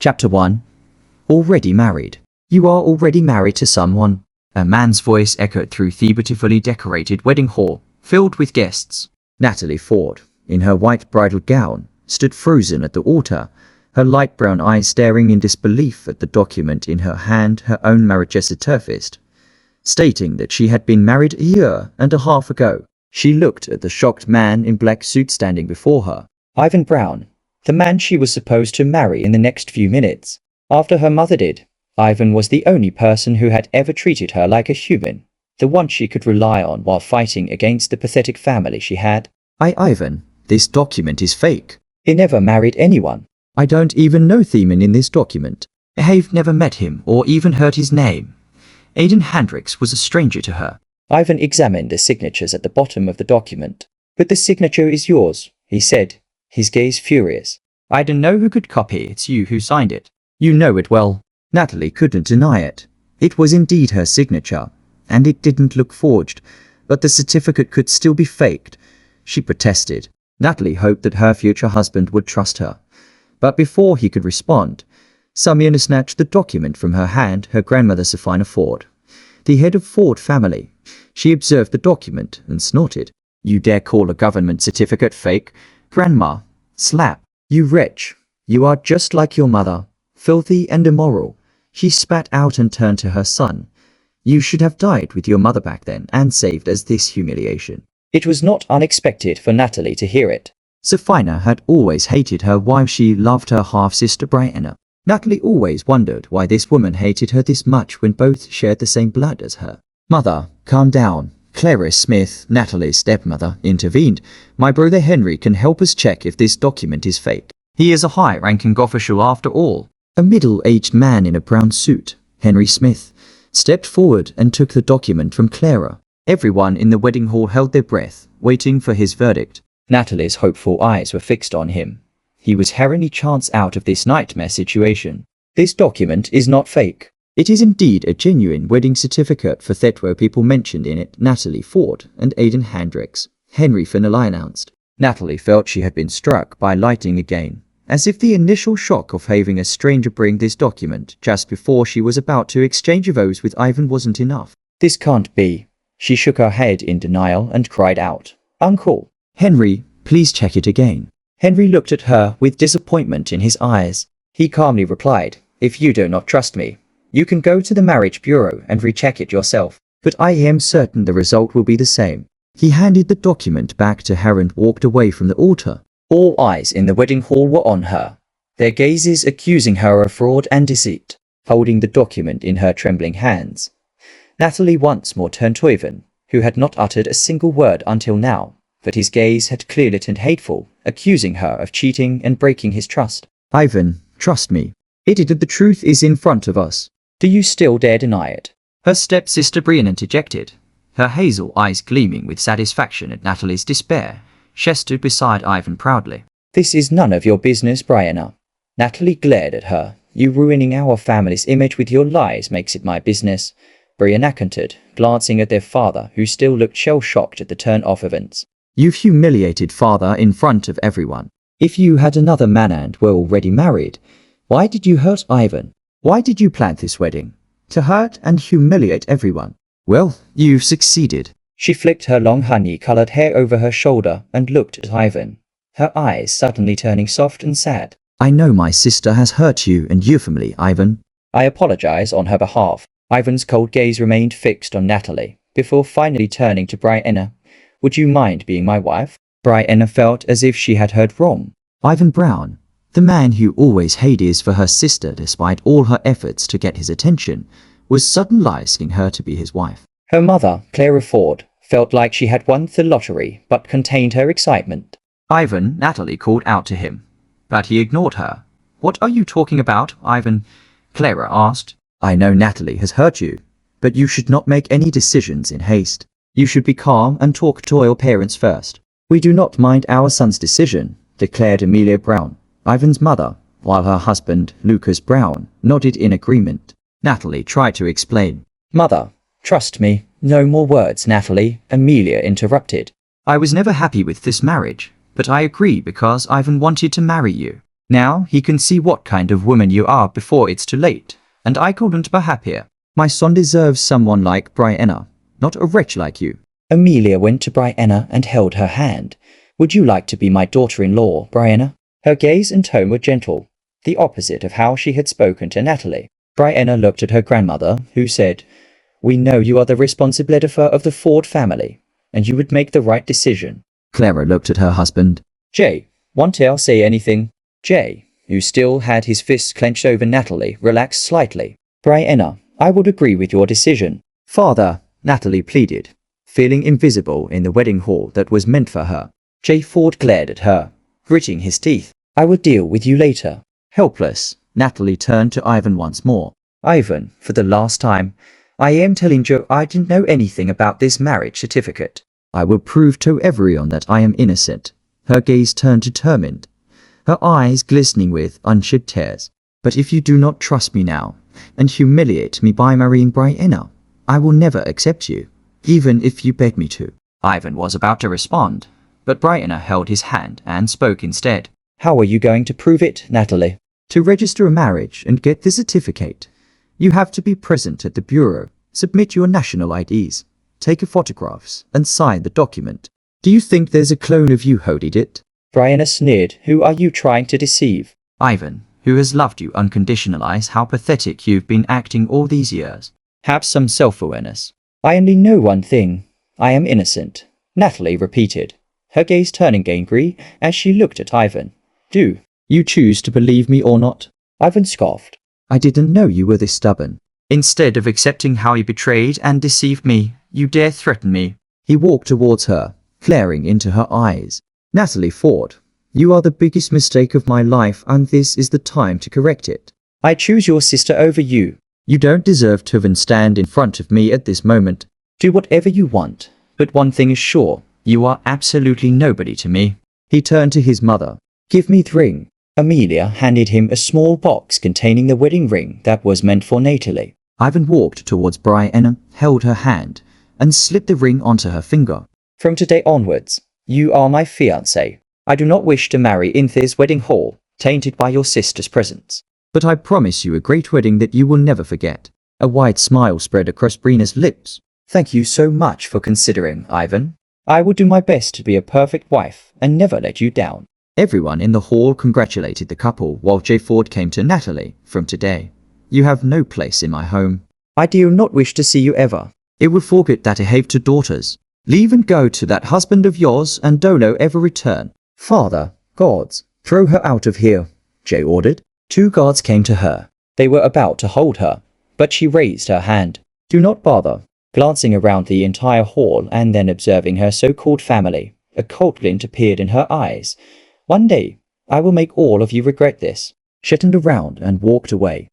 Chapter 1. Already married. You are already married to someone. A man's voice echoed through the beautifully decorated wedding hall, filled with guests. Natalie Ford, in her white bridal gown, stood frozen at the altar, her light brown eyes staring in disbelief at the document in her hand, her own marriage certificate, stating that she had been married a year and a half ago. She looked at the shocked man in black suit standing before her. Ivan Brown, the man she was supposed to marry in the next few minutes, after her mother did. Ivan was the only person who had ever treated her like a human, the one she could rely on while fighting against the pathetic family she had. Ivan, this document is fake. He never married anyone. I don't even know the man in this document. I've never met him or even heard his name. Aiden Handrix was a stranger to her. Ivan examined the signatures at the bottom of the document. But the signature is yours, he said, his gaze furious. I don't know who could copy. It's you who signed it. You know it well. Natalie couldn't deny it. It was indeed her signature, and it didn't look forged, but the certificate could still be faked. She protested. Natalie hoped that her future husband would trust her. But before he could respond, Samina snatched the document from her hand, her grandmother Justine Ford, the head of Ford family. She observed the document and snorted. You dare call a government certificate fake? Grandma, slap. You wretch. You are just like your mother, filthy and immoral. She spat out and turned to her son. You should have died with your mother back then and saved us this humiliation. It was not unexpected for Natalie to hear it. Safina had always hated her while she loved her half-sister Briena. Natalie always wondered why this woman hated her this much when both shared the same blood as her. Mother, calm down. Clarice Smith, Natalie's stepmother, intervened. My brother Henry can help us check if this document is fake. He is a high-ranking official after all. A middle-aged man in a brown suit, Henry Smith, stepped forward and took the document from Clara. Everyone in the wedding hall held their breath, waiting for his verdict. Natalie's hopeful eyes were fixed on him. He was her only chance out of this nightmare situation. This document is not fake. It is indeed a genuine wedding certificate for Thetwo people mentioned in it, Natalie Ford and Aiden Handrix, Henry finally announced. Natalie felt she had been struck by lightning again, as if the initial shock of having a stranger bring this document just before she was about to exchange vows with Ivan wasn't enough. This can't be. She shook her head in denial and cried out, Uncle, Henry, please check it again. Henry looked at her with disappointment in his eyes. He calmly replied, If you do not trust me, you can go to the marriage bureau and recheck it yourself, but I am certain the result will be the same. He handed the document back to her and walked away from the altar. All eyes in the wedding hall were on her, their gazes accusing her of fraud and deceit. Holding the document in her trembling hands, Natalie once more turned to Ivan, who had not uttered a single word until now, but his gaze had clearly turned hateful, accusing her of cheating and breaking his trust. Ivan, trust me. The truth is in front of us. Do you still dare deny it? Her stepsister Briena interjected, her hazel eyes gleaming with satisfaction at Natalie's despair. She stood beside Ivan proudly. This is none of your business, Briena. Natalie glared at her. You ruining our family's image with your lies makes it my business. Briena countered, glancing at their father, who still looked shell-shocked at the turn of events. You've humiliated father in front of everyone. If you had another man and were already married, why did you hurt Ivan? Why did you plan this wedding? To hurt and humiliate everyone. Well, you've succeeded. She flicked her long honey-colored hair over her shoulder and looked at Ivan, her eyes suddenly turning soft and sad. I know my sister has hurt you and your family, Ivan. I apologize on her behalf. Ivan's cold gaze remained fixed on Natalie, before finally turning to Briena. Would you mind being my wife? Briena felt as if she had heard wrong. Ivan Brown, the man who always hated for her sister despite all her efforts to get his attention, was suddenly asking her to be his wife. Her mother, Clara Ford, felt like she had won the lottery but contained her excitement. Ivan, Natalie called out to him, but he ignored her. What are you talking about, Ivan? Clara asked. I know Natalie has hurt you, but you should not make any decisions in haste. You should be calm and talk to your parents first. We do not mind our son's decision, declared Amelia Brown, Ivan's mother, while her husband, Lucas Brown, nodded in agreement. Natalie tried to explain. Mother, trust me. No more words, Natalie, Amelia interrupted. I was never happy with this marriage, but I agree because Ivan wanted to marry you. Now he can see what kind of woman you are before it's too late, and I couldn't be happier. My son deserves someone like Briena, not a wretch like you. Amelia went to Briena and held her hand. Would you like to be my daughter-in-law, Briena? Her gaze and tone were gentle, the opposite of how she had spoken to Natalie. Briena looked at her grandmother, who said, "We know you are the responsibility of the Ford family, and you would make the right decision." Clara looked at her husband. Jay, won't I say anything? Jay, who still had his fists clenched over Natalie, relaxed slightly. Briena, I would agree with your decision. Father, Natalie pleaded, feeling invisible in the wedding hall that was meant for her. Jay Ford glared at her, gritting his teeth. I will deal with you later. Helpless, Natalie turned to Ivan once more. Ivan, for the last time, I am telling you I didn't know anything about this marriage certificate. I will prove to everyone that I am innocent. Her gaze turned determined, her eyes glistening with unshed tears. But if you do not trust me now, and humiliate me by marrying Briena, I will never accept you, even if you beg me to. Ivan was about to respond, but Briena held his hand and spoke instead. How are you going to prove it, Natalie? To register a marriage and get the certificate, you have to be present at the bureau, submit your national IDs, take photographs, and sign the document. Do you think there's a clone of you who did it? Briena sneered. Who are you trying to deceive? Ivan, who has loved you unconditionally, how pathetic you've been acting all these years. Have some self-awareness. I only know one thing. I am innocent, Natalie repeated, her gaze turning angry as she looked at Ivan. Do you choose to believe me or not? Ivan scoffed. I didn't know you were this stubborn. Instead of accepting how you betrayed and deceived me, you dare threaten me. He walked towards her, glaring into her eyes. Natalie Ford, you are the biggest mistake of my life, and this is the time to correct it. I choose your sister over you. You don't deserve to even stand in front of me at this moment. Do whatever you want, but one thing is sure, you are absolutely nobody to me. He turned to his mother. Give me the ring. Amelia handed him a small box containing the wedding ring that was meant for Natalie. Ivan walked towards Briena, held her hand, and slipped the ring onto her finger. From today onwards, you are my fiancé. I do not wish to marry in this wedding hall, tainted by your sister's presence. But I promise you a great wedding that you will never forget. A wide smile spread across Briena's lips. Thank you so much for considering, Ivan. I will do my best to be a perfect wife and never let you down. Everyone in the hall congratulated the couple while Jay Ford came to Natalie. From today, you have no place in my home. I do not wish to see you ever. It will forget that I have two daughters. Leave and go to that husband of yours and don't ever return. Father, guards, throw her out of here, Jay ordered. 2 guards came to her. They were about to hold her, but she raised her hand. Do not bother. Glancing around the entire hall and then observing her so-called family, a cold glint appeared in her eyes. One day, I will make all of you regret this. She turned around and walked away.